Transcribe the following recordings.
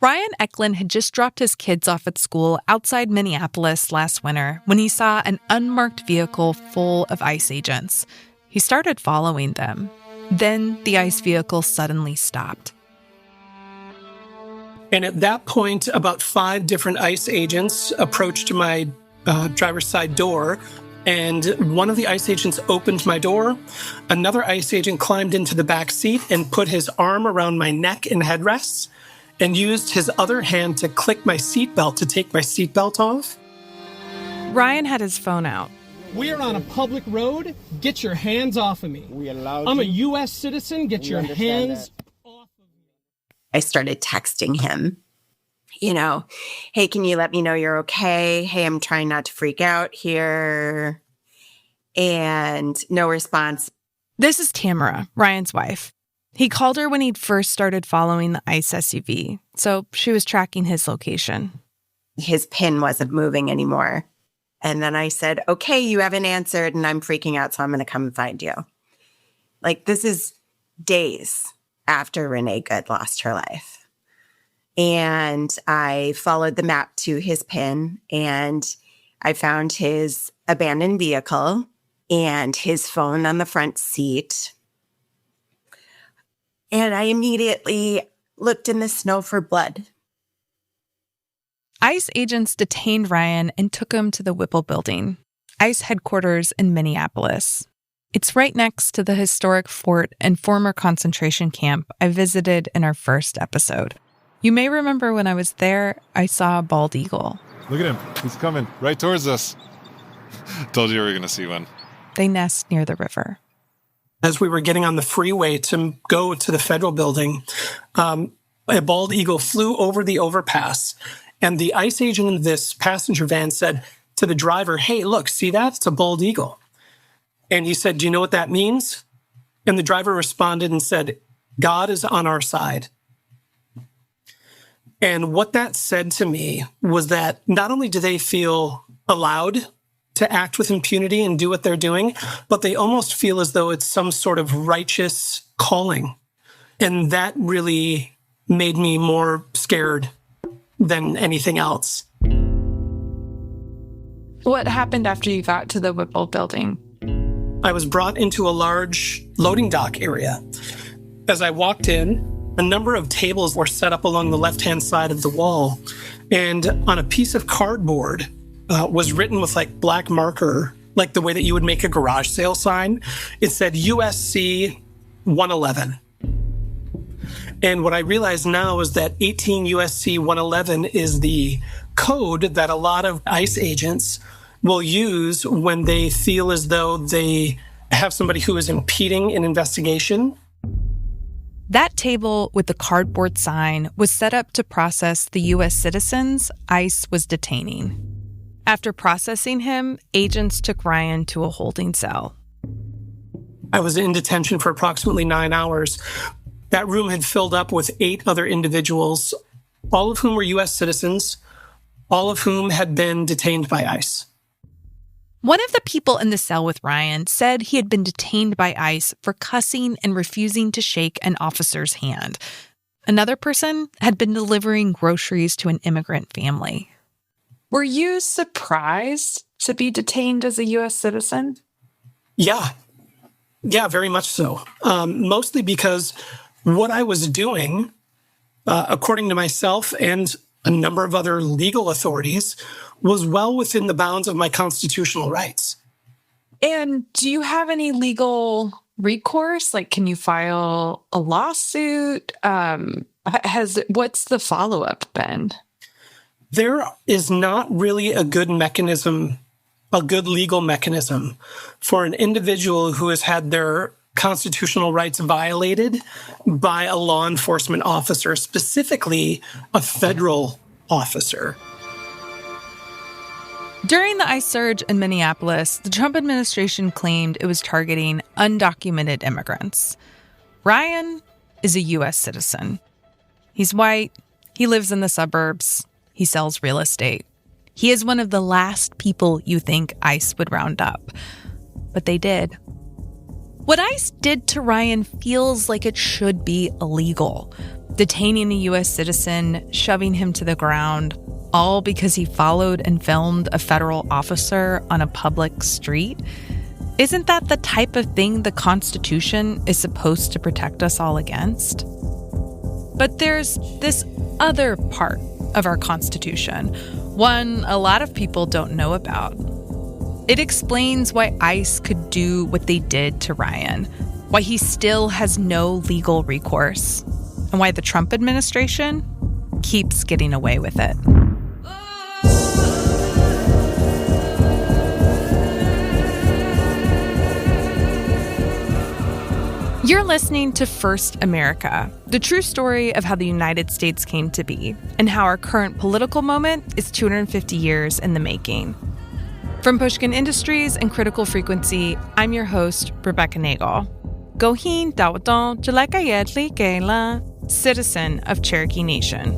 Ryan Eklund had just dropped his kids off at school outside Minneapolis last winter when he saw an unmarked vehicle full of ICE agents. He started following them. Then the ICE vehicle suddenly stopped. And at that point, about 5 different ICE agents approached my driver's side door, and one of the ICE agents opened my door. Another ICE agent climbed into the back seat and put his arm around my neck and headrests and used his other hand to click my seatbelt to take my seatbelt off. Ryan had his phone out. We are on a public road. Get your hands off of me. I'm a U.S. citizen. Get your hands off of me. I started texting him, hey, can you let me know you're okay? Hey, I'm trying not to freak out here. And no response. This is Tamara, Ryan's wife. He called her when he'd first started following the ICE SUV, so she was tracking his location. His pin wasn't moving anymore. And then I said, okay, you haven't answered and I'm freaking out, so I'm going to come and find you. This is days after Renee Good lost her life. And I followed the map to his pin and I found his abandoned vehicle and his phone on the front seat. And I immediately looked in the snow for blood. ICE agents detained Ryan and took him to the Whipple building, ICE headquarters in Minneapolis. It's right next to the historic fort and former concentration camp I visited in our first episode. You may remember when I was there, I saw a bald eagle. Look at him. He's coming right towards us. Told you we were going to see one. They nest near the river. As we were getting on the freeway to go to the federal building, a bald eagle flew over the overpass. And the ICE agent in this passenger van said to the driver, hey, look, see that? It's a bald eagle. And he said, do you know what that means? And the driver responded and said, God is on our side. And what that said to me was that not only do they feel allowed to act with impunity and do what they're doing, but they almost feel as though it's some sort of righteous calling. And that really made me more scared than anything else. What happened after you got to the Whipple building? I was brought into a large loading dock area. As I walked in, a number of tables were set up along the left-hand side of the wall. And on a piece of cardboard was written with black marker, like the way that you would make a garage sale sign. It said USC 111. And what I realize now is that 18 USC 111 is the code that a lot of ICE agents will use when they feel as though they have somebody who is impeding an investigation. That table with the cardboard sign was set up to process the U.S. citizens ICE was detaining. After processing him, agents took Ryan to a holding cell. I was in detention for approximately 9 hours. That room had filled up with 8 other individuals, all of whom were U.S. citizens, all of whom had been detained by ICE. One of the people in the cell with Ryan said he had been detained by ICE for cussing and refusing to shake an officer's hand. Another person had been delivering groceries to an immigrant family. Were you surprised to be detained as a U.S. citizen? Yeah, very much so. Mostly because what I was doing, according to myself and a number of other legal authorities, was well within the bounds of my constitutional rights. And do you have any legal recourse? Can you file a lawsuit? What's the follow-up been? There is not really a good mechanism, a good legal mechanism for an individual who has had their constitutional rights violated by a law enforcement officer, specifically a federal officer. During the ICE surge in Minneapolis, the Trump administration claimed it was targeting undocumented immigrants. Ryan is a U.S. citizen. He's white. He lives in the suburbs. He sells real estate. He is one of the last people you think ICE would round up. But they did. What ICE did to Ryan feels like it should be illegal. Detaining a U.S. citizen, shoving him to the ground, all because he followed and filmed a federal officer on a public street. Isn't that the type of thing the Constitution is supposed to protect us all against? But there's this other part of our Constitution, one a lot of people don't know about. It explains why ICE could do what they did to Ryan, why he still has no legal recourse, and why the Trump administration keeps getting away with it. You're listening to First America, the true story of how the United States came to be and how our current political moment is 250 years in the making. From Pushkin Industries and Critical Frequency, I'm your host, Rebecca Nagle. Gohin Dawadon Jalekayetli Gela, citizen of Cherokee Nation.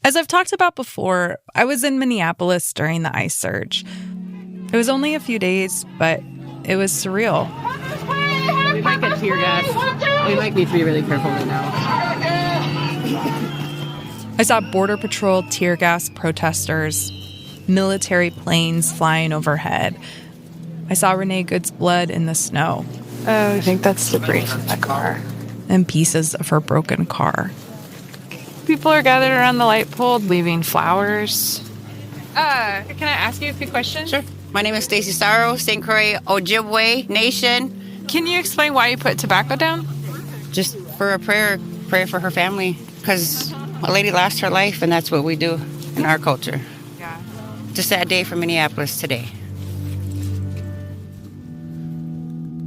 As I've talked about before, I was in Minneapolis during the ICE surge. It was only a few days, but it was surreal. We might get tear gas. We might need to be really careful right now. I saw Border Patrol tear gas protesters, military planes flying overhead. I saw Renee Good's blood in the snow. Oh, I think that's debris from that car. And pieces of her broken car. People are gathered around the light pole, leaving flowers. Can I ask you a few questions? Sure. My name is Stacy Sorrow, St. Croix, Ojibwe Nation. Can you explain why you put tobacco down? Just for a prayer for her family, because a lady lost her life, and that's what we do in our culture. Yeah. It's a sad day for Minneapolis today.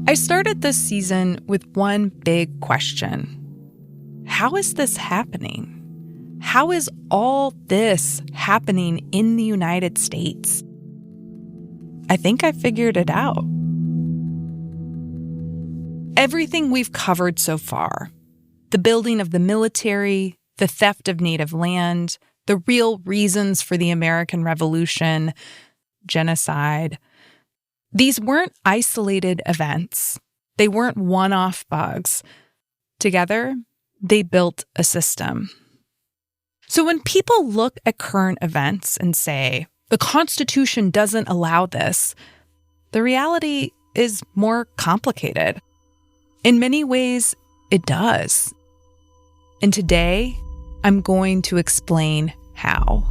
I started this season with one big question. How is this happening? How is all this happening in the United States? I think I figured it out. Everything we've covered so far, the building of the military, the theft of native land, the real reasons for the American Revolution, genocide, these weren't isolated events. They weren't one-off bugs. Together, they built a system. So when people look at current events and say, the Constitution doesn't allow this, the reality is more complicated. In many ways, it does. And today, I'm going to explain how.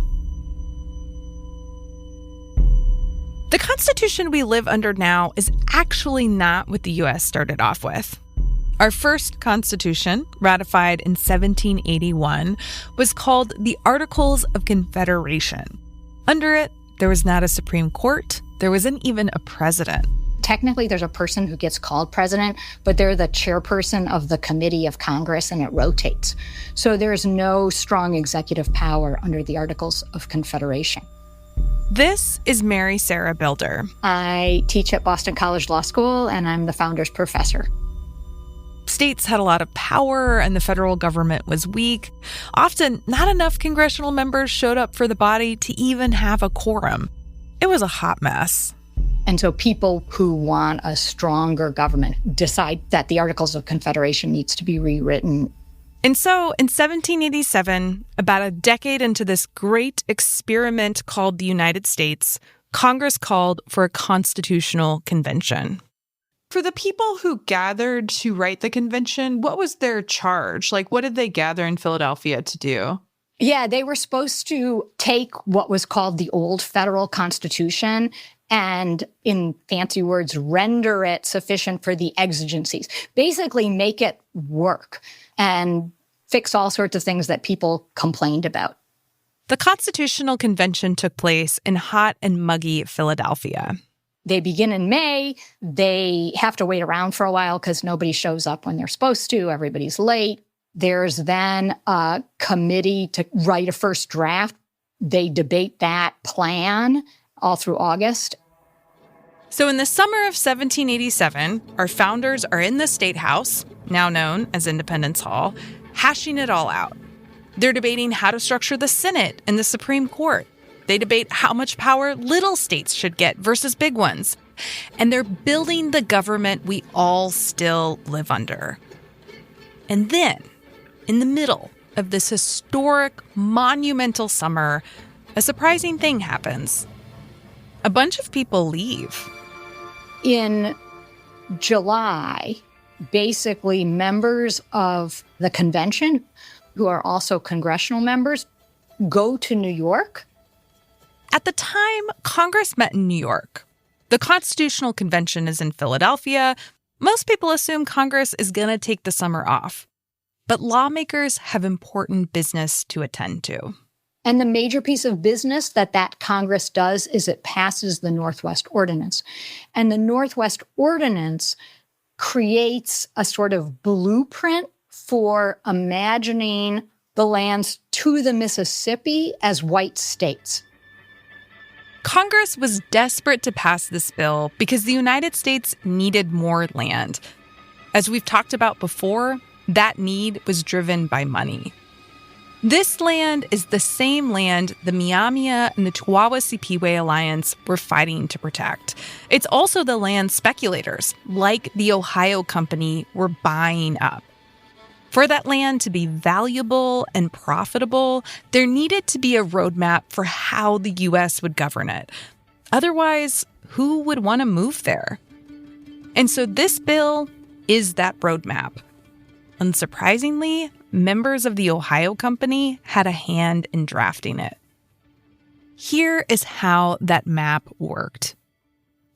The Constitution we live under now is actually not what the U.S. started off with. Our first Constitution, ratified in 1781, was called the Articles of Confederation. Under it, there was not a Supreme Court. There wasn't even a president. Technically, there's a person who gets called president, but they're the chairperson of the committee of Congress, and it rotates. So there's no strong executive power under the Articles of Confederation. This is Mary Sarah Bilder. I teach at Boston College Law School, and I'm the founders professor. States had a lot of power and the federal government was weak. Often, not enough congressional members showed up for the body to even have a quorum. It was a hot mess. And so people who want a stronger government decide that the Articles of Confederation needs to be rewritten. And so in 1787, about a decade into this great experiment called the United States, Congress called for a constitutional convention. For the people who gathered to write the convention, what was their charge? Like, what did they gather in Philadelphia to do? Yeah, they were supposed to take what was called the old federal constitution and, in fancy words, render it sufficient for the exigencies. Basically make it work and fix all sorts of things that people complained about. The Constitutional Convention took place in hot and muggy Philadelphia. They begin in May. They have to wait around for a while because nobody shows up when they're supposed to. Everybody's late. There's then a committee to write a first draft. They debate that plan all through August. So in the summer of 1787, our founders are in the State House, now known as Independence Hall, hashing it all out. They're debating how to structure the Senate and the Supreme Court. They debate how much power little states should get versus big ones. And they're building the government we all still live under. And then, in the middle of this historic, monumental summer, a surprising thing happens. A bunch of people leave. In July, basically members of the convention, who are also congressional members, go to New York. At the time, Congress met in New York. The Constitutional Convention is in Philadelphia. Most people assume Congress is going to take the summer off. But lawmakers have important business to attend to. And the major piece of business that Congress does is it passes the Northwest Ordinance. And the Northwest Ordinance creates a sort of blueprint for imagining the lands to the Mississippi as white states. Congress was desperate to pass this bill because the United States needed more land. As we've talked about before, that need was driven by money. This land is the same land the Miamia and the Chihuahua-Sipiwe Alliance were fighting to protect. It's also the land speculators, like the Ohio Company, were buying up. For that land to be valuable and profitable, there needed to be a roadmap for how the U.S. would govern it. Otherwise, who would want to move there? And so this bill is that roadmap. Unsurprisingly, members of the Ohio Company had a hand in drafting it. Here is how that map worked.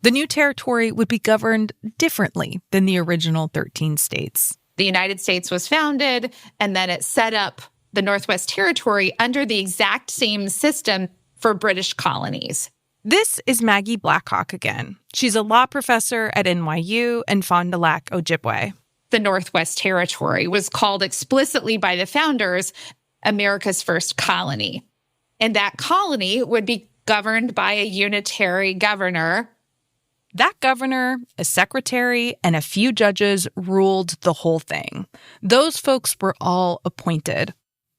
The new territory would be governed differently than the original 13 states. The United States was founded, and then it set up the Northwest Territory under the exact same system for British colonies. This is Maggie Blackhawk again. She's a law professor at NYU and Fond du Lac, Ojibwe. The Northwest Territory was called explicitly by the founders America's first colony. And that colony would be governed by a unitary governor. That governor, a secretary, and a few judges ruled the whole thing. Those folks were all appointed.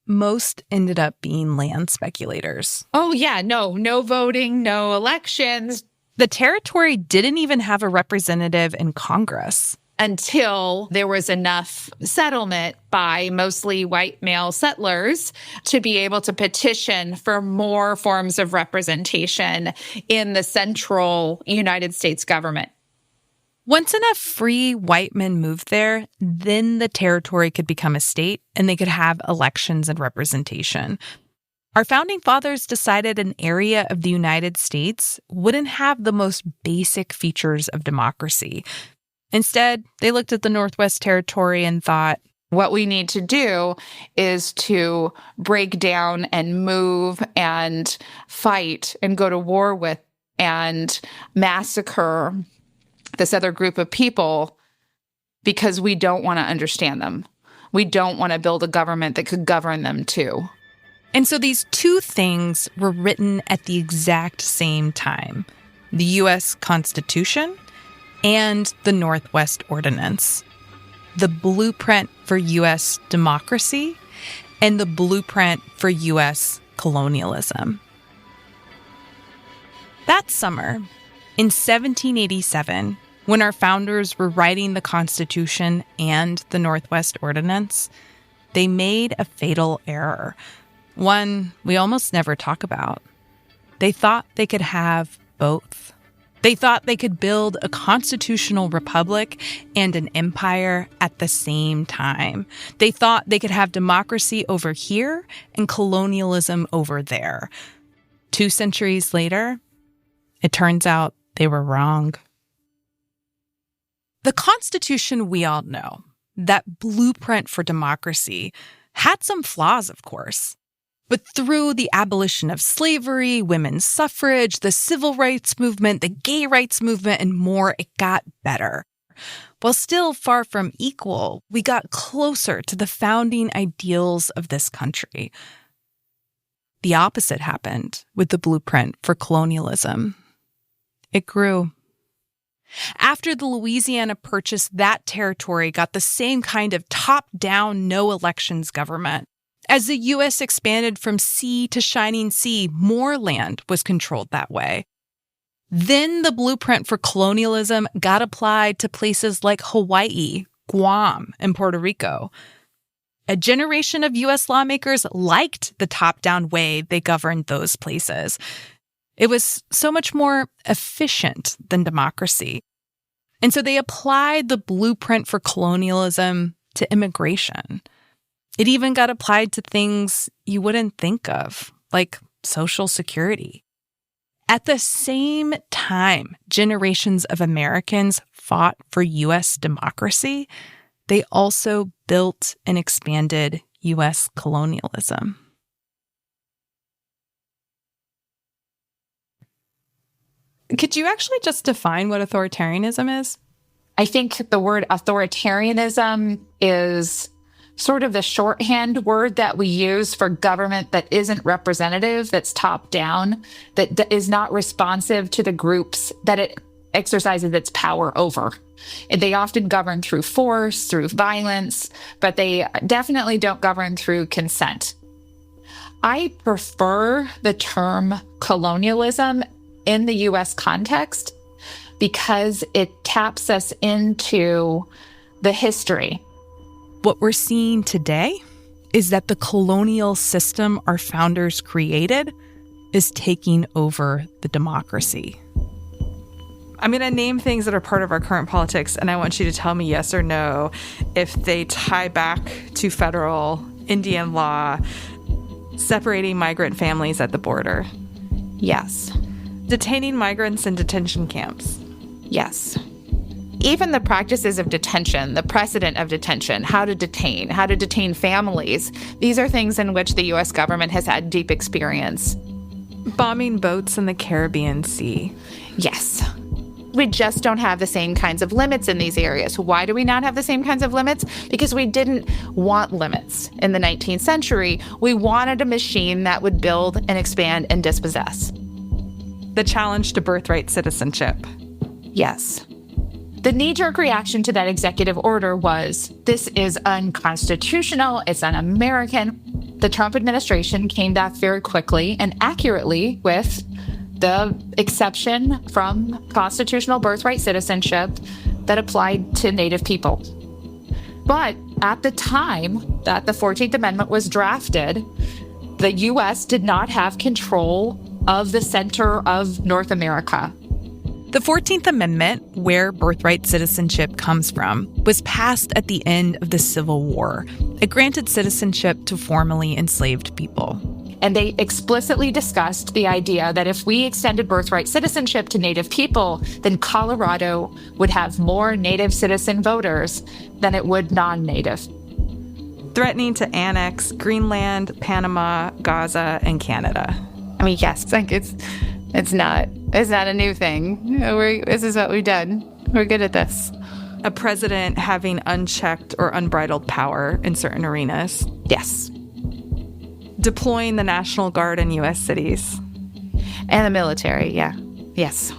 Most ended up being land speculators. Oh, yeah, no voting, no elections. The territory didn't even have a representative in Congress. Until there was enough settlement by mostly white male settlers to be able to petition for more forms of representation in the central United States government. Once enough free white men moved there, then the territory could become a state and they could have elections and representation. Our founding fathers decided an area of the United States wouldn't have the most basic features of democracy. Instead, they looked at the Northwest Territory and thought, what we need to do is to break down and move and fight and go to war with and massacre this other group of people because we don't want to understand them. We don't want to build a government that could govern them too. And so these two things were written at the exact same time. The U.S. Constitution and the Northwest Ordinance. The blueprint for U.S. democracy and the blueprint for U.S. colonialism. That summer, in 1787, when our founders were writing the Constitution and the Northwest Ordinance, they made a fatal error, one we almost never talk about. They thought they could have both. They thought they could build a constitutional republic and an empire at the same time. They thought they could have democracy over here and colonialism over there. 2 centuries later, it turns out they were wrong. The Constitution we all know, that blueprint for democracy, had some flaws, of course. But through the abolition of slavery, women's suffrage, the civil rights movement, the gay rights movement, and more, it got better. While still far from equal, we got closer to the founding ideals of this country. The opposite happened with the blueprint for colonialism. It grew. After the Louisiana Purchase, that territory got the same kind of top-down, no elections government. As the U.S. expanded from sea to shining sea, more land was controlled that way. Then the blueprint for colonialism got applied to places like Hawaii, Guam, and Puerto Rico. A generation of U.S. lawmakers liked the top-down way they governed those places. It was so much more efficient than democracy. And so they applied the blueprint for colonialism to immigration. It even got applied to things you wouldn't think of, like Social Security. At the same time generations of Americans fought for U.S. democracy, they also built and expanded U.S. colonialism. Could you actually just define what authoritarianism is? I think the word authoritarianism is sort of the shorthand word that we use for government that isn't representative, that's top down, that is not responsive to the groups that it exercises its power over. They often govern through force, through violence, but they definitely don't govern through consent. I prefer the term colonialism in the U.S. context because it taps us into the history. What we're seeing today is that the colonial system our founders created is taking over the democracy. I'm going to name things that are part of our current politics, and I want you to tell me yes or no if they tie back to federal Indian law separating migrant families at the border. Yes. Detaining migrants in detention camps. Yes. Even the practices of detention, the precedent of detention, how to detain families, these are things in which the U.S. government has had deep experience. Bombing boats in the Caribbean Sea. Yes. We just don't have the same kinds of limits in these areas. Why do we not have the same kinds of limits? Because we didn't want limits in the 19th century. We wanted a machine that would build and expand and dispossess. The challenge to birthright citizenship. Yes. The knee-jerk reaction to that executive order was, this is unconstitutional, it's un-American. The Trump administration came back very quickly and accurately with the exception from constitutional birthright citizenship that applied to Native people. But at the time that the 14th Amendment was drafted, the U.S. did not have control of the center of North America. The 14th Amendment, where birthright citizenship comes from, was passed at the end of the Civil War. It granted citizenship to formerly enslaved people. And they explicitly discussed the idea that if we extended birthright citizenship to Native people, then Colorado would have more Native citizen voters than it would non-Native. Threatening to annex Greenland, Panama, Gaza, and Canada. I mean, yes, like it's not a new thing. This is what we've done. We're good at this. A president having unchecked or unbridled power in certain arenas. Yes. Deploying the National Guard in U.S. cities. And the military, yeah. Yes.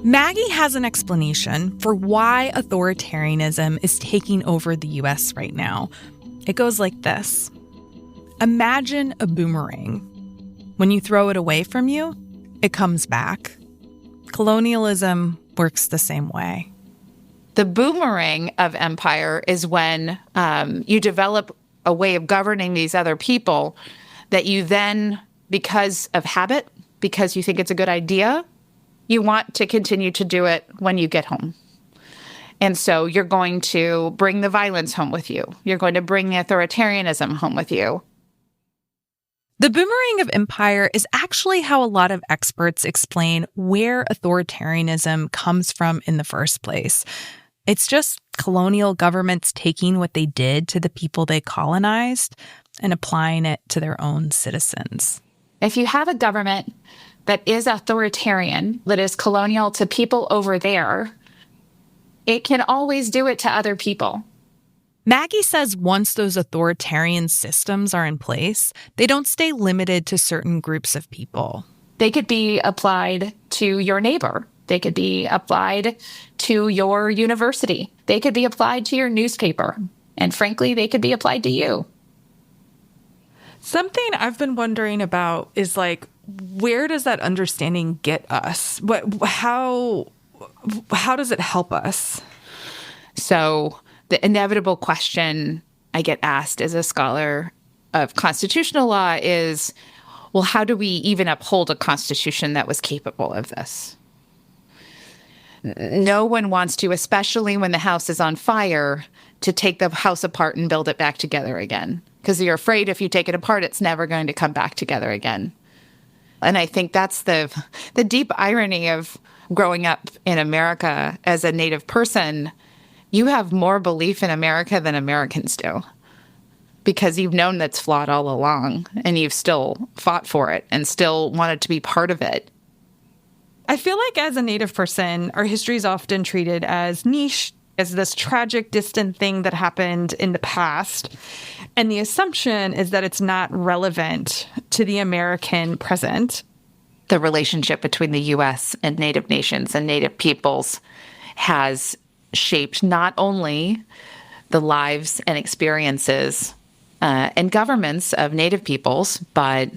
Maggie has an explanation for why authoritarianism is taking over the U.S. right now. It goes like this. Imagine a boomerang. When you throw it away from you, it comes back. Colonialism works the same way. The boomerang of empire is when you develop a way of governing these other people that you then, because of habit, because you think it's a good idea, you want to continue to do it when you get home. And so you're going to bring the violence home with you. You're going to bring the authoritarianism home with you. The boomerang of empire is actually how a lot of experts explain where authoritarianism comes from in the first place. It's just colonial governments taking what they did to the people they colonized and applying it to their own citizens. If you have a government that is authoritarian, that is colonial to people over there, it can always do it to other people. Maggie says once those authoritarian systems are in place, they don't stay limited to certain groups of people. They could be applied to your neighbor. They could be applied to your university. They could be applied to your newspaper. And frankly, they could be applied to you. Something I've been wondering about is like, where does that understanding get us? How does it help us? So the inevitable question I get asked as a scholar of constitutional law is, well, how do we even uphold a constitution that was capable of this? No one wants to, especially when the house is on fire, to take the house apart and build it back together again. Because you're afraid if you take it apart, it's never going to come back together again. And I think that's the deep irony of growing up in America as a Native person. You have more belief in America than Americans do, because you've known that's flawed all along, and you've still fought for it and still wanted to be part of it. I feel like as a Native person, our history is often treated as niche, as this tragic, distant thing that happened in the past. And the assumption is that it's not relevant to the American present. The relationship between the U.S. and Native nations and Native peoples has shaped not only the lives and experiences and governments of Native peoples, but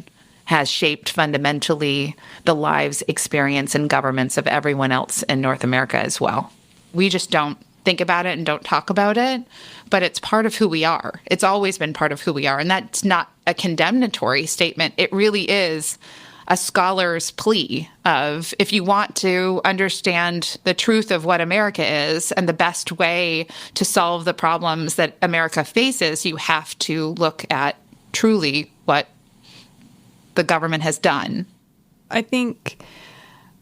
has shaped fundamentally the lives, experience, and governments of everyone else in North America as well. We just don't think about it and don't talk about it, but it's part of who we are. It's always been part of who we are. And that's not a condemnatory statement. It really is a scholar's plea of, if you want to understand the truth of what America is and the best way to solve the problems that America faces, you have to look at truly what the government has done. I think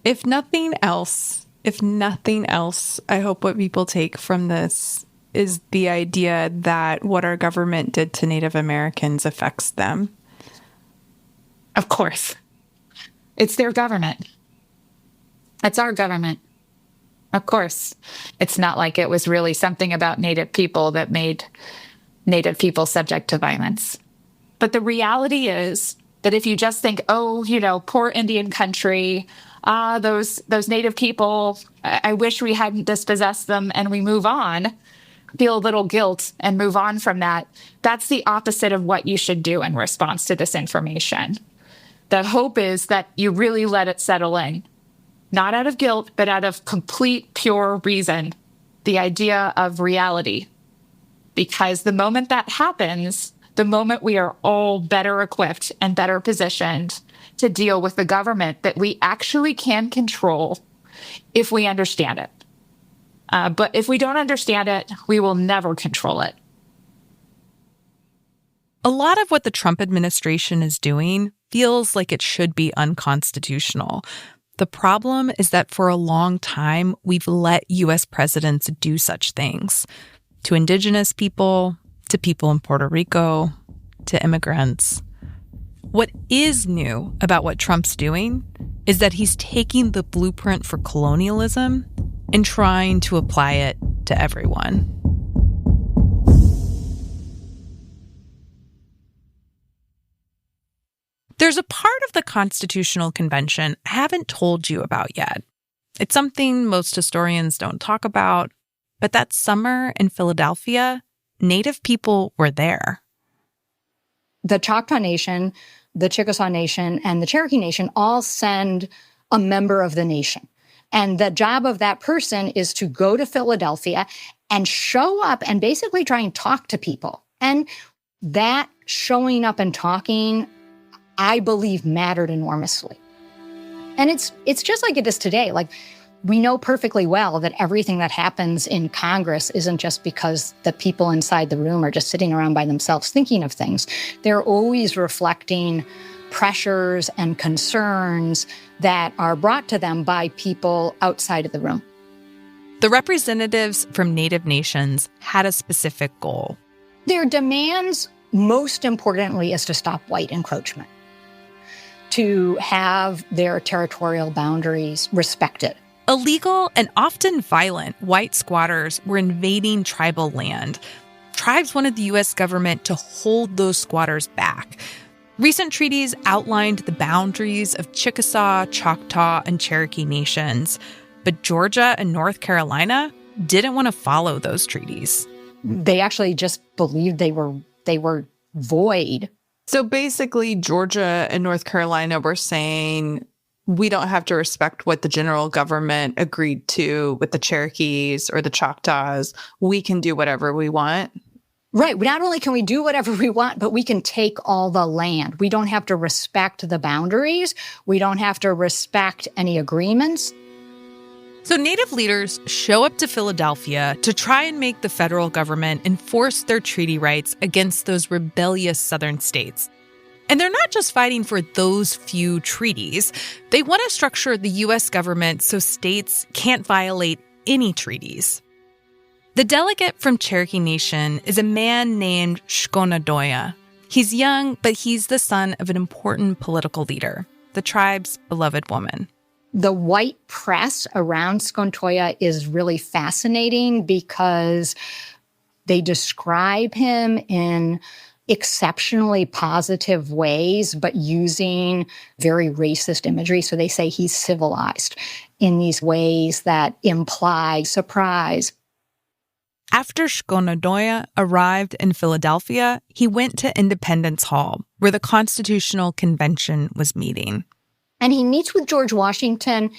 if nothing else, I hope what people take from this is the idea that what our government did to Native Americans affects them. Of course. It's their government. It's our government. Of course. It's not like it was really something about Native people that made Native people subject to violence. But the reality is that if you just think, oh, poor Indian country, those Native people, I wish we hadn't dispossessed them, and we move on, feel a little guilt and move on from that, that's the opposite of what you should do in response to this information. The hope is that you really let it settle in, not out of guilt, but out of complete, pure reason, the idea of reality. Because the moment that happens, the moment we are all better equipped and better positioned to deal with the government that we actually can control if we understand it. But if we don't understand it, we will never control it. A lot of what the Trump administration is doing feels like it should be unconstitutional. The problem is that for a long time, we've let U.S. presidents do such things to Indigenous people, to people in Puerto Rico, to immigrants. What is new about what Trump's doing is that he's taking the blueprint for colonialism and trying to apply it to everyone. There's a part of the Constitutional Convention I haven't told you about yet. It's something most historians don't talk about, but that summer in Philadelphia, Native people were there. The Choctaw Nation, the Chickasaw Nation, and the Cherokee Nation all send a member of the nation. And the job of that person is to go to Philadelphia and show up and basically try and talk to people. And that showing up and talking, I believe, mattered enormously. And it's just like it is today. Like, we know perfectly well that everything that happens in Congress isn't just because the people inside the room are just sitting around by themselves thinking of things. They're always reflecting pressures and concerns that are brought to them by people outside of the room. The representatives from Native nations had a specific goal. Their demands, most importantly, is to stop white encroachment, to have their territorial boundaries respected. Illegal and often violent white squatters were invading tribal land. Tribes wanted the U.S. government to hold those squatters back. Recent treaties outlined the boundaries of Chickasaw, Choctaw, and Cherokee nations, but Georgia and North Carolina didn't want to follow those treaties. They actually just believed they were void So basically, Georgia and North Carolina were saying, we don't have to respect what the general government agreed to with the Cherokees or the Choctaws. We can do whatever we want. Right. Not only can we do whatever we want, but we can take all the land. We don't have to respect the boundaries. We don't have to respect any agreements. So Native leaders show up to Philadelphia to try and make the federal government enforce their treaty rights against those rebellious southern states. And they're not just fighting for those few treaties. They want to structure the U.S. government so states can't violate any treaties. The delegate from Cherokee Nation is a man named Shkonadoya. He's young, but he's the son of an important political leader, the tribe's beloved woman. The white press around Skontoya is really fascinating because they describe him in exceptionally positive ways, but using very racist imagery. So they say he's civilized in these ways that imply surprise. After Shkonadoya arrived in Philadelphia, he went to Independence Hall, where the Constitutional Convention was meeting. And he meets with George Washington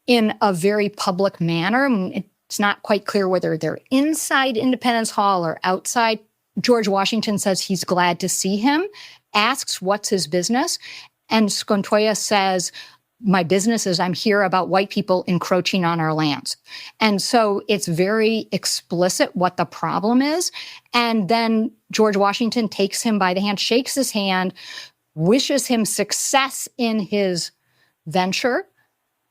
in a very public manner. It's not quite clear whether they're inside Independence Hall or outside. George Washington says he's glad to see him, asks what's his business, and Skontoya says, my business is I'm here about white people encroaching on our lands. And so it's very explicit what the problem is. And then George Washington takes him by the hand, shakes his hand, wishes him success in his venture.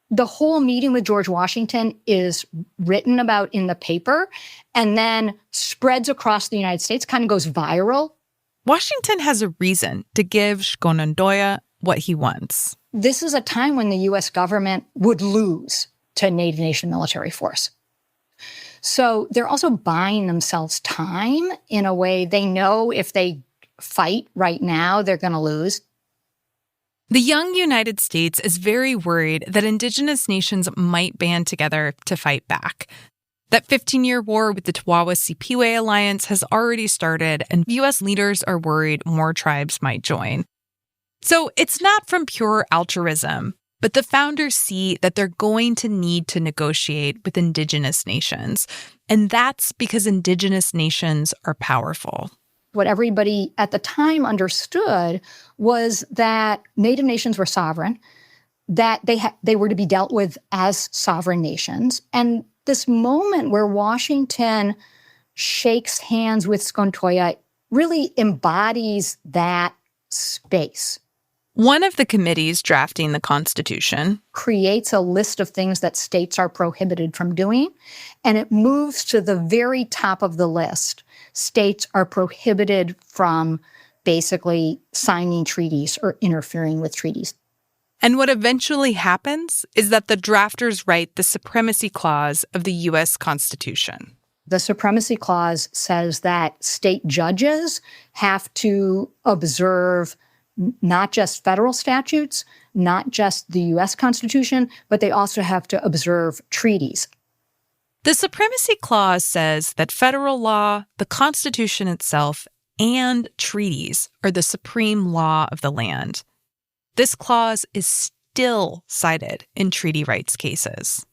The whole meeting with George Washington is written about in the paper and then spreads across the United States, kind of goes viral. Washington has a reason to give Shkonadoya what he wants. This is a time when the U.S. government would lose to Native Nation military force. So they're also buying themselves time in a way they know if they fight right now, they're going to lose. The young United States is very worried that Indigenous nations might band together to fight back. That 15-year war with the Twawa-Sipiwe alliance has already started, and U.S. leaders are worried more tribes might join. So it's not from pure altruism, but the founders see that they're going to need to negotiate with Indigenous nations. And that's because Indigenous nations are powerful. What everybody at the time understood was that Native nations were sovereign, that they were to be dealt with as sovereign nations. And this moment where Washington shakes hands with Skontoya really embodies that space. One of the committees drafting the Constitution creates a list of things that states are prohibited from doing, and it moves to the very top of the list. States are prohibited from basically signing treaties or interfering with treaties. And what eventually happens is that the drafters write the Supremacy Clause of the U.S. Constitution. The Supremacy Clause says that state judges have to observe not just federal statutes, not just the U.S. Constitution, but they also have to observe treaties. The Supremacy Clause says that federal law, the Constitution itself, and treaties are the supreme law of the land. This clause is still cited in treaty rights cases.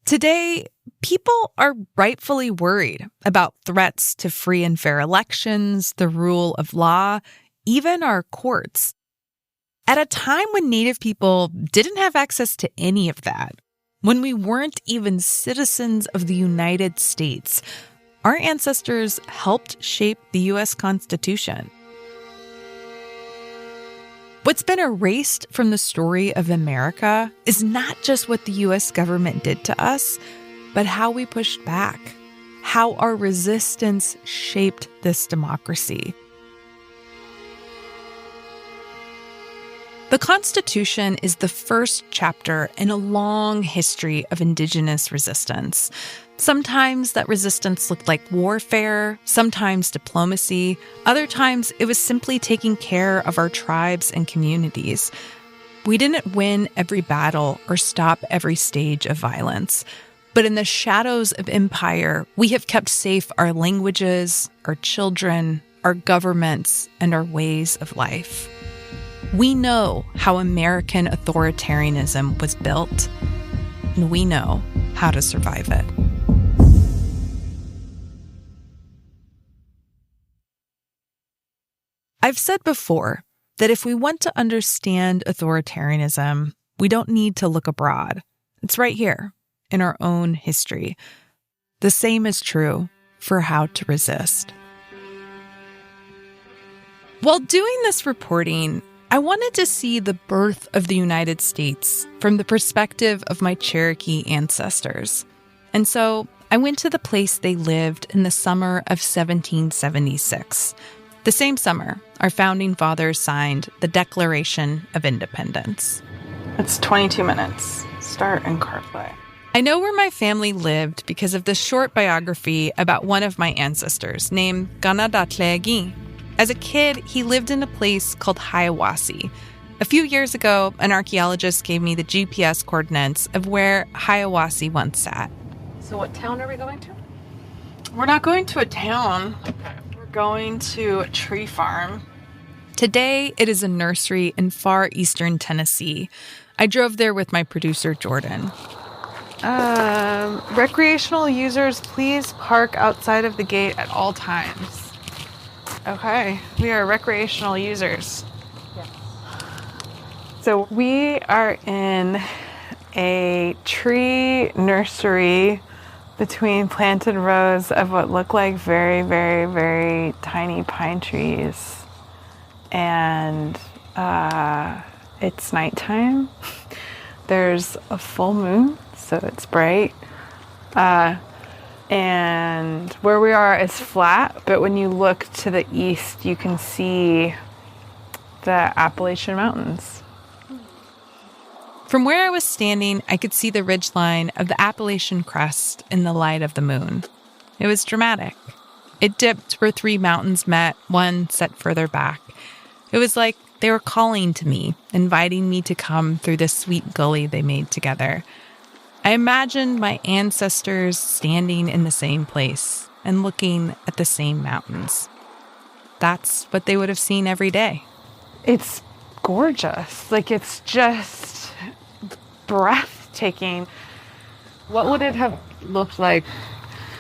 Today, people are rightfully worried about threats to free and fair elections, the rule of law, even our courts. At a time when Native people didn't have access to any of that, when we weren't even citizens of the United States, our ancestors helped shape the U.S. Constitution. What's been erased from the story of America is not just what the U.S. government did to us, but how we pushed back, how our resistance shaped this democracy. The Constitution is the first chapter in a long history of Indigenous resistance. Sometimes that resistance looked like warfare, sometimes diplomacy, other times it was simply taking care of our tribes and communities. We didn't win every battle or stop every stage of violence, but in the shadows of empire, we have kept safe our languages, our children, our governments, and our ways of life. We know how American authoritarianism was built, and we know how to survive it. I've said before that if we want to understand authoritarianism, we don't need to look abroad. It's right here in our own history. The same is true for how to resist. While doing this reporting, I wanted to see the birth of the United States from the perspective of my Cherokee ancestors. And so I went to the place they lived in the summer of 1776. The same summer, our founding fathers signed the Declaration of Independence. It's 22 minutes. Start in Carplay. I know where my family lived because of this short biography about one of my ancestors named Ganadatlegi. As a kid, he lived in a place called Hiawassee. A few years ago, an archaeologist gave me the GPS coordinates of where Hiawassee once sat. So what town are we going to? We're not going to a town. We're going to a tree farm. Today, it is a nursery in far eastern Tennessee. I drove there with my producer, Jordan. Recreational users, please park outside of the gate at all times. Okay, we are recreational users. Yes. So we are in a tree nursery between planted rows of what look like very, very, very tiny pine trees. And it's nighttime. There's a full moon, so it's bright. And where we are is flat, but when you look to the east, you can see the Appalachian Mountains. From where I was standing, I could see the ridgeline of the Appalachian crest in the light of the moon. It was dramatic. It dipped where three mountains met, one set further back. It was like they were calling to me, inviting me to come through this sweet gully they made together. I imagined my ancestors standing in the same place and looking at the same mountains. That's what they would have seen every day. It's gorgeous. Like, it's just breathtaking. What would it have looked like?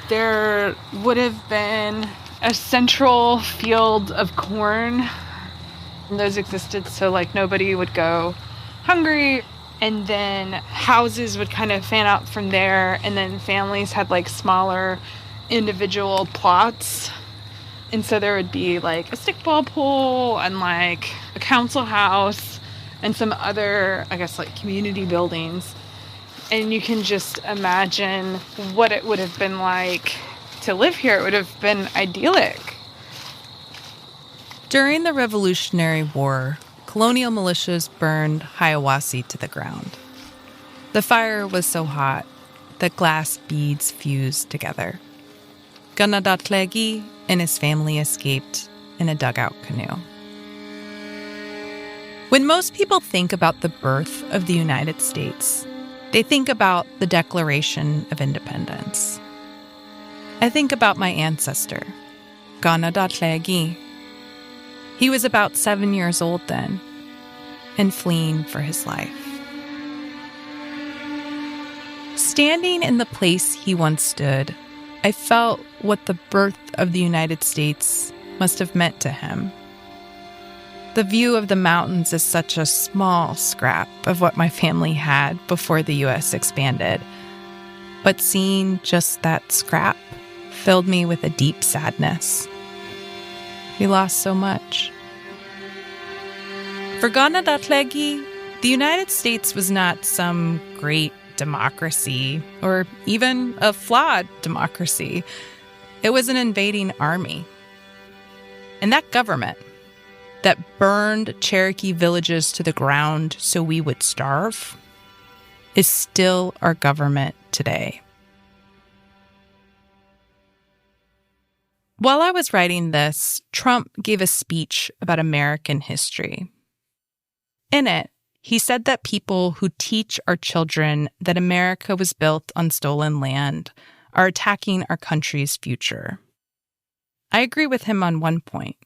There would have been a central field of corn. Those existed so, like, nobody would go hungry. And then houses would kind of fan out from there. And then families had like smaller individual plots. And so there would be like a stickball pool and like a council house and some other, I guess, like community buildings. And you can just imagine what it would have been like to live here. It would have been idyllic. During the Revolutionary War, colonial militias burned Hiawassee to the ground. The fire was so hot that glass beads fused together. Ganadatlegi and his family escaped in a dugout canoe. When most people think about the birth of the United States, they think about the Declaration of Independence. I think about my ancestor, Ganadatlegi. He was about 7 years old then, and fleeing for his life. Standing in the place he once stood, I felt what the birth of the United States must have meant to him. The view of the mountains is such a small scrap of what my family had before the U.S. expanded. But seeing just that scrap filled me with a deep sadness. We lost so much. For Ganadatlegi, the United States was not some great democracy or even a flawed democracy. It was an invading army. And that government that burned Cherokee villages to the ground so we would starve is still our government today. While I was writing this, Trump gave a speech about American history. In it, he said that people who teach our children that America was built on stolen land are attacking our country's future. I agree with him on one point.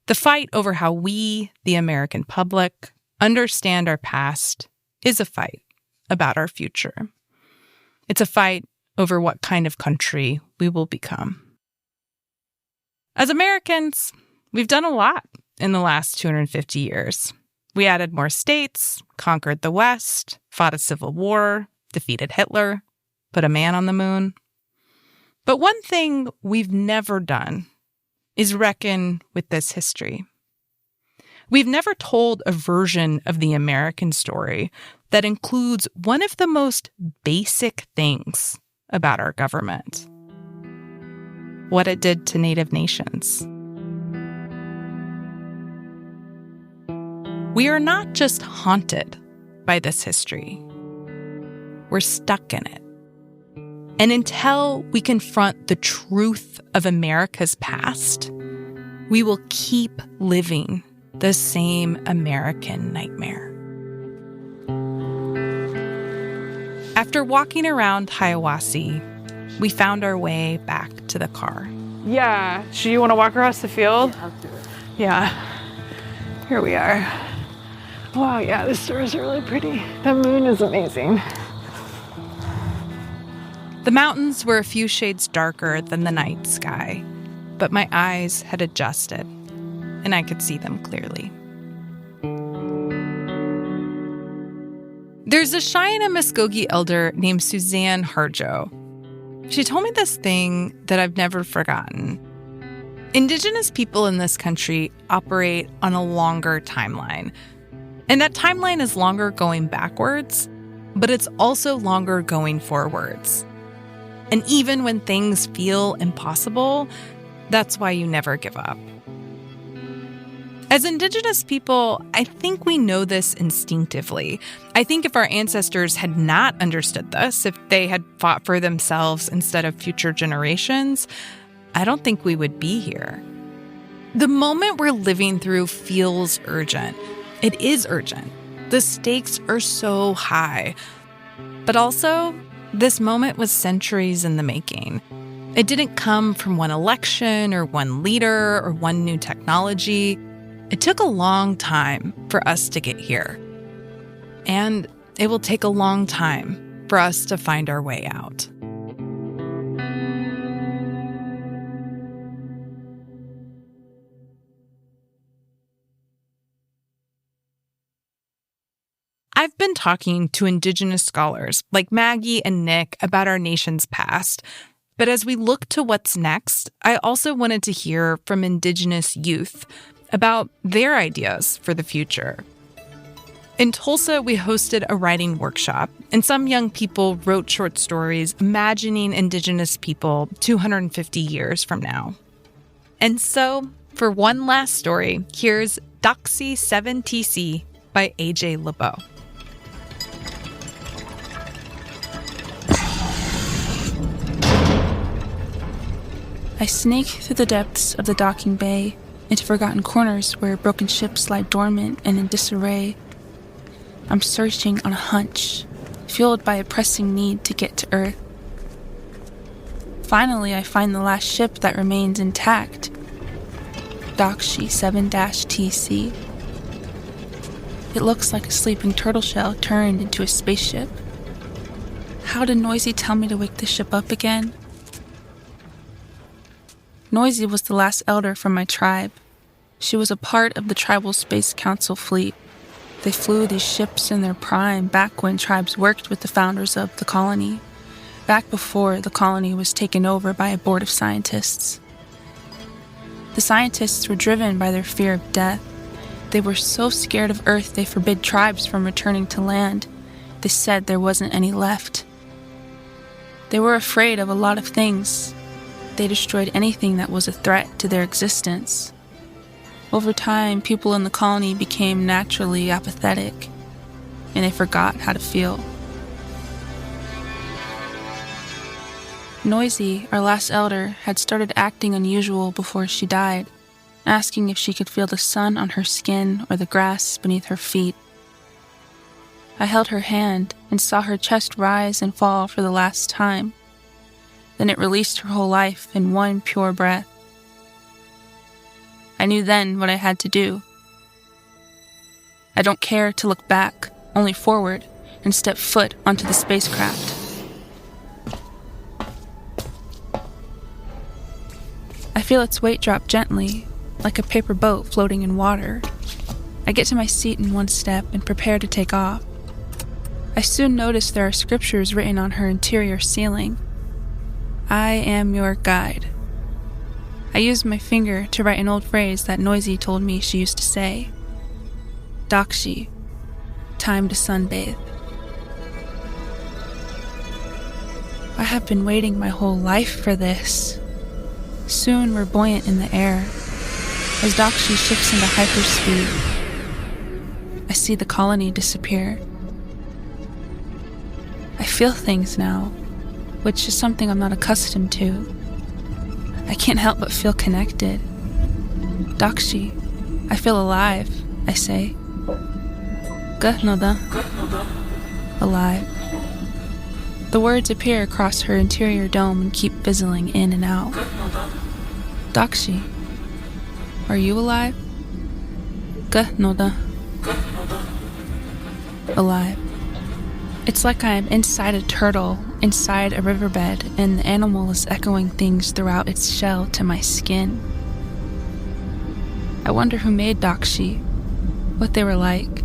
The fight over how we, the American public, understand our past is a fight about our future. It's a fight over what kind of country we will become. As Americans, we've done a lot in the last 250 years. We added more states, conquered the West, fought a civil war, defeated Hitler, put a man on the moon. But one thing we've never done is reckon with this history. We've never told a version of the American story that includes one of the most basic things about our government: what it did to Native nations. We are not just haunted by this history. We're stuck in it. And until we confront the truth of America's past, we will keep living the same American nightmare. After walking around Hiawassee, we found our way back to the car. Yeah. Do you want to walk across the field? Yeah, I'll do it. Yeah. Here we are. Wow, yeah, the stars are really pretty. The moon is amazing. The mountains were a few shades darker than the night sky, but my eyes had adjusted, and I could see them clearly. There's a Cheyenne Muskogee elder named Suzanne Harjo. She told me this thing that I've never forgotten. Indigenous people in this country operate on a longer timeline. And that timeline is longer going backwards, but it's also longer going forwards. And even when things feel impossible, that's why you never give up. As Indigenous people, I think we know this instinctively. I think if our ancestors had not understood this, if they had fought for themselves instead of future generations, I don't think we would be here. The moment we're living through feels urgent. It is urgent. The stakes are so high. But also, this moment was centuries in the making. It didn't come from one election or one leader or one new technology. It took a long time for us to get here. And it will take a long time for us to find our way out. I've been talking to Indigenous scholars like Maggie and Nick about our nation's past. But as we look to what's next, I also wanted to hear from Indigenous youth about their ideas for the future. In Tulsa, we hosted a writing workshop, and some young people wrote short stories imagining Indigenous people 250 years from now. And so, for one last story, here's Doxy 7TC by A.J. LeBeau. I snake through the depths of the docking bay into forgotten corners where broken ships lie dormant and in disarray. I'm searching on a hunch, fueled by a pressing need to get to Earth. Finally, I find the last ship that remains intact, Doxy 7-TC. It looks like a sleeping turtle shell turned into a spaceship. How did Noisy tell me to wake the ship up again? Noisy was the last elder from my tribe. She was a part of the Tribal Space Council fleet. They flew these ships in their prime back when tribes worked with the founders of the colony, back before the colony was taken over by a board of scientists. The scientists were driven by their fear of death. They were so scared of Earth they forbid tribes from returning to land. They said there wasn't any left. They were afraid of a lot of things. They destroyed anything that was a threat to their existence. Over time, people in the colony became naturally apathetic, and they forgot how to feel. Noisy, our last elder, had started acting unusual before she died, asking if she could feel the sun on her skin or the grass beneath her feet. I held her hand and saw her chest rise and fall for the last time. Then it released her whole life in one pure breath, I knew then what I had to do. I don't care to look back, only forward, and step foot onto the spacecraft. I feel its weight drop gently, like a paper boat floating in water. I get to my seat in one step and prepare to take off. I soon notice there are scriptures written on her interior ceiling. I am your guide. I use my finger to write an old phrase that Noisy told me she used to say. Dakshi, time to sunbathe. I have been waiting my whole life for this. Soon we're buoyant in the air. As Dakshi shifts into hyperspeed, I see the colony disappear. I feel things now, which is something I'm not accustomed to. I can't help but feel connected. Dakshi, I feel alive, I say. Gahnoda. Alive. The words appear across her interior dome and keep fizzling in and out. Dakshi, are you alive? Gahnoda. Alive. It's like I am inside a turtle, inside a riverbed, and the animal is echoing things throughout its shell to my skin. I wonder who made Dakshi, what they were like.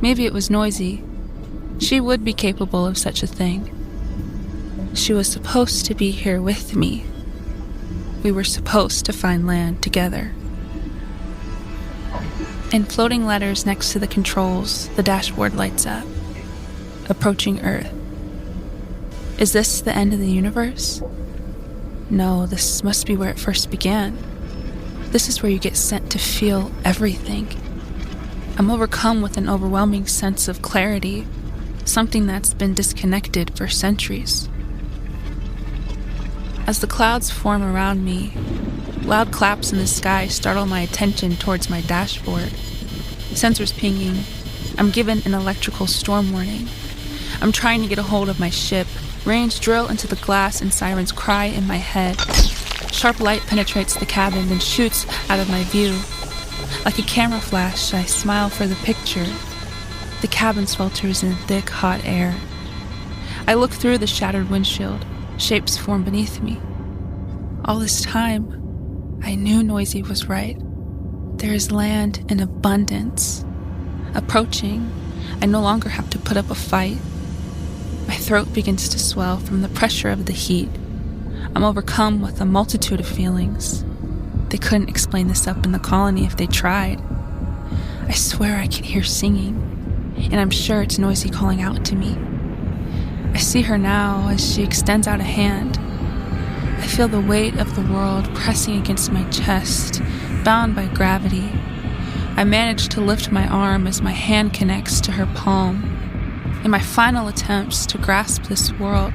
Maybe it was Noisy. She would be capable of such a thing. She was supposed to be here with me. We were supposed to find land together. In floating letters next to the controls, the dashboard lights up. Approaching Earth. Is this the end of the universe? No, this must be where it first began. This is where you get sent to feel everything. I'm overcome with an overwhelming sense of clarity, something that's been disconnected for centuries. As the clouds form around me, loud claps in the sky startle my attention towards my dashboard. Sensors pinging. I'm given an electrical storm warning. I'm trying to get a hold of my ship. Rains drill into the glass and sirens cry in my head. Sharp light penetrates the cabin and shoots out of my view. Like a camera flash, I smile for the picture. The cabin swelters in thick, hot air. I look through the shattered windshield. Shapes form beneath me. All this time, I knew Noisy was right. There is land in abundance. Approaching, I no longer have to put up a fight. My throat begins to swell from the pressure of the heat. I'm overcome with a multitude of feelings. They couldn't explain this up in the colony if they tried. I swear I can hear singing, and I'm sure it's Noisy calling out to me. I see her now as she extends out a hand. I feel the weight of the world pressing against my chest, bound by gravity. I manage to lift my arm as my hand connects to her palm. In my final attempts to grasp this world,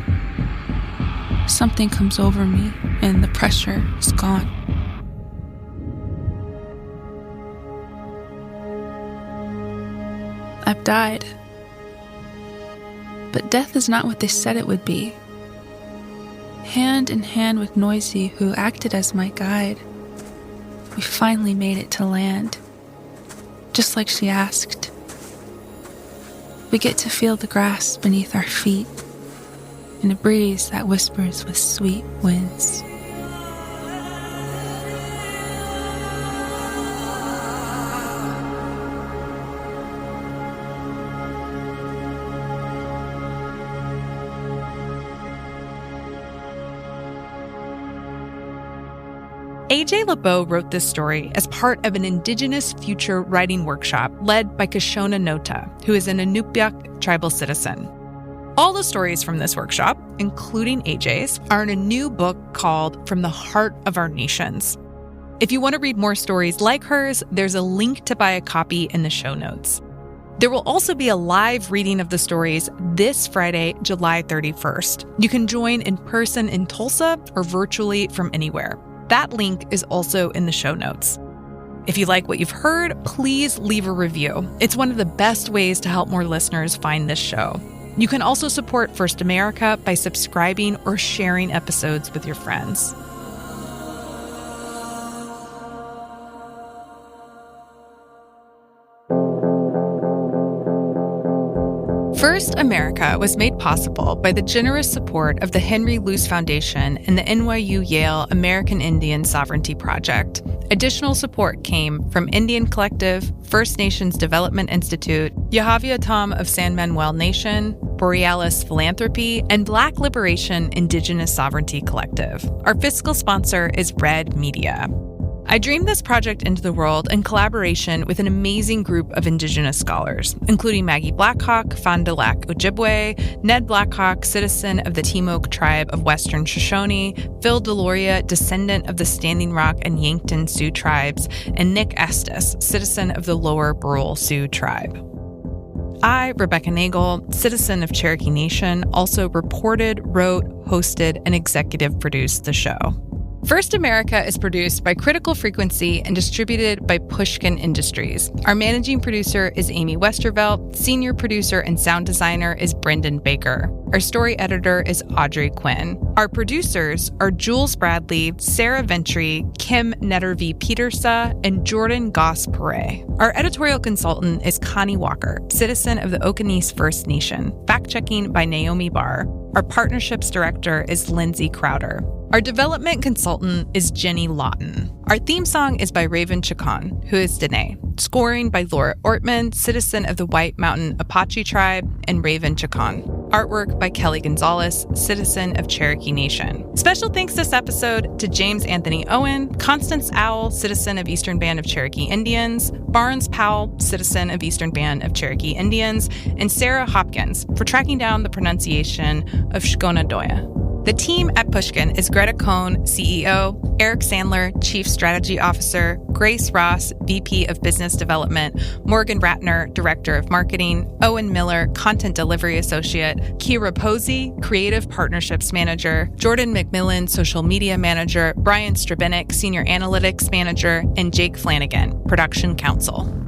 something comes over me and the pressure is gone. I've died. But death is not what they said it would be. Hand in hand with Noisy, who acted as my guide, we finally made it to land, just like she asked. We get to feel the grass beneath our feet and a breeze that whispers with sweet winds. A.J. LeBeau wrote this story as part of an Indigenous future writing workshop led by Kashona Nota, who is an Inupiaq tribal citizen. All the stories from this workshop, including AJ's, are in a new book called From the Heart of Our Nations. If you want to read more stories like hers, there's a link to buy a copy in the show notes. There will also be a live reading of the stories this Friday, July 31st. You can join in person in Tulsa or virtually from anywhere. That link is also in the show notes. If you like what you've heard, please leave a review. It's one of the best ways to help more listeners find this show. You can also support First America by subscribing or sharing episodes with your friends. First America was made possible by the generous support of the Henry Luce Foundation and the NYU Yale American Indian Sovereignty Project. Additional support came from Indian Collective, First Nations Development Institute, Yahavia Tom of San Manuel Nation, Borealis Philanthropy, and Black Liberation Indigenous Sovereignty Collective. Our fiscal sponsor is Red Media. I dreamed this project into the world in collaboration with an amazing group of Indigenous scholars, including Maggie Blackhawk, Fond du Lac Ojibwe, Ned Blackhawk, citizen of the Timok tribe of Western Shoshone, Phil Deloria, descendant of the Standing Rock and Yankton Sioux tribes, and Nick Estes, citizen of the Lower Brule Sioux tribe. I, Rebecca Nagle, citizen of Cherokee Nation, also reported, wrote, hosted, and executive produced the show. First America is produced by Critical Frequency and distributed by Pushkin Industries. Our managing producer is Amy Westervelt. Senior producer and sound designer is Brendan Baker. Our story editor is Audrey Quinn. Our producers are Jules Bradley, Sarah Ventry, Kim Nettervey-Petersa, and Jordan Goss-Perret. Our editorial consultant is Connie Walker, citizen of the Oconese First Nation. Fact-checking by Naomi Barr. Our partnerships director is Lindsay Crowder. Our development consultant is Jenny Lawton. Our theme song is by Raven Chacon, who is Danae. Scoring by Laura Ortman, citizen of the White Mountain Apache tribe, and Raven Chacon. Artwork by Kelly Gonzalez, citizen of Cherokee Nation. Special thanks this episode to James Anthony Owen, Constance Owl, citizen of Eastern Band of Cherokee Indians, Barnes Powell, citizen of Eastern Band of Cherokee Indians, and Sarah Hopkins for tracking down the pronunciation of Shkonadoya. The team at Pushkin is Greta Cohn, CEO, Eric Sandler, Chief Strategy Officer, Grace Ross, VP of Business Development, Morgan Ratner, Director of Marketing, Owen Miller, Content Delivery Associate, Kira Posey, Creative Partnerships Manager, Jordan McMillan, Social Media Manager, Brian Strabinek, Senior Analytics Manager, and Jake Flanagan, Production Counsel.